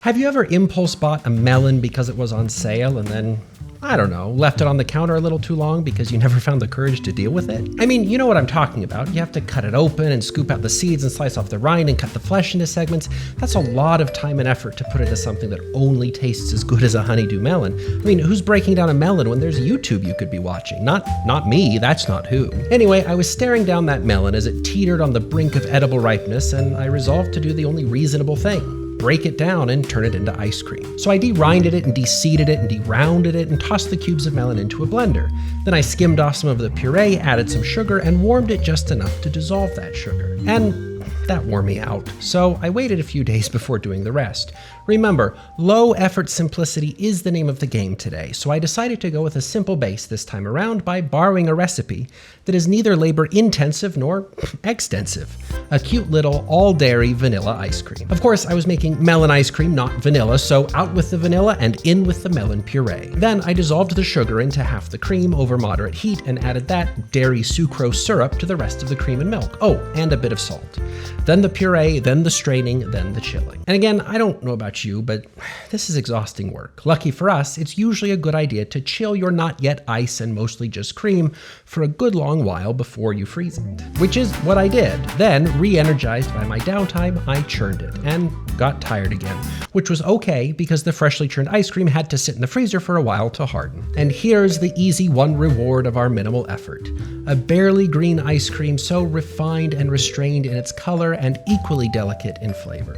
Have you ever impulse bought a melon because it was on sale and then, I don't know, left it on the counter a little too long because you never found the courage to deal with it? I mean, you know what I'm talking about. You have to cut it open and scoop out the seeds and slice off the rind and cut the flesh into segments. That's a lot of time and effort to put into something that only tastes as good as a honeydew melon. I mean, who's breaking down a melon when there's YouTube you could be watching? Not me, that's not who. Anyway, I was staring down that melon as it teetered on the brink of edible ripeness, and I resolved to do the only reasonable thing. Break it down and turn it into ice cream. So I de-rinded it and de-seeded it and de-rounded it and tossed the cubes of melon into a blender. Then I skimmed off some of the puree, added some sugar, and warmed it just enough to dissolve that sugar. And that wore me out, so I waited a few days before doing the rest. Remember, low effort simplicity is the name of the game today, so I decided to go with a simple base this time around by borrowing a recipe that is neither labor intensive nor extensive. A cute little all-dairy vanilla ice cream. Of course, I was making melon ice cream, not vanilla, so out with the vanilla and in with the melon puree. Then I dissolved the sugar into half the cream over moderate heat and added that dairy sucrose syrup to the rest of the cream and milk. Oh, and a bit of salt. Then the puree, then the straining, then the chilling. And again, I don't know about you, but this is exhausting work. Lucky for us, it's usually a good idea to chill your not yet ice and mostly just cream for a good long while before you freeze it. Which is what I did. Then, re-energized by my downtime, I churned it and got tired again, which was okay because the freshly churned ice cream had to sit in the freezer for a while to harden. And here's the easy one reward of our minimal effort. A barely green ice cream so refined and restrained in its color and equally delicate in flavor.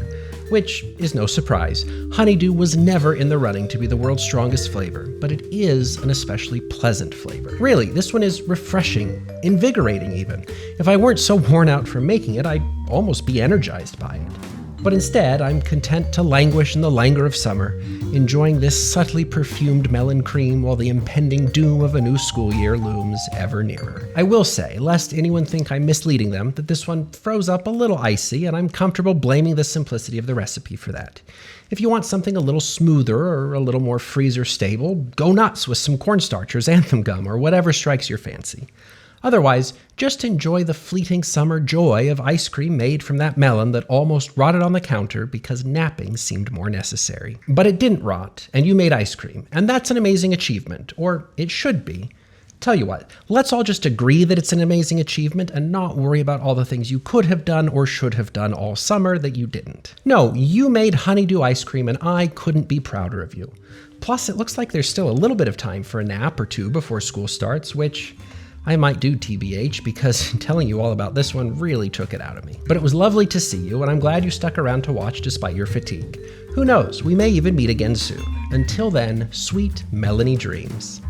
Which is no surprise. Honeydew was never in the running to be the world's strongest flavor, but it is an especially pleasant flavor. Really, this one is refreshing, invigorating even. If I weren't so worn out from making it, I'd almost be energized by it. But instead, I'm content to languish in the languor of summer, enjoying this subtly perfumed melon cream while the impending doom of a new school year looms ever nearer. I will say, lest anyone think I'm misleading them, that this one froze up a little icy, and I'm comfortable blaming the simplicity of the recipe for that. If you want something a little smoother or a little more freezer stable, go nuts with some cornstarch or xanthan gum or whatever strikes your fancy. Otherwise, just enjoy the fleeting summer joy of ice cream made from that melon that almost rotted on the counter because napping seemed more necessary. But it didn't rot, and you made ice cream, and that's an amazing achievement, or it should be. Tell you what, let's all just agree that it's an amazing achievement and not worry about all the things you could have done or should have done all summer that you didn't. No, you made honeydew ice cream, and I couldn't be prouder of you. Plus, it looks like there's still a little bit of time for a nap or two before school starts, which I might do TBH, because telling you all about this one really took it out of me. But it was lovely to see you, and I'm glad you stuck around to watch despite your fatigue. Who knows, we may even meet again soon. Until then, sweet melony dreams.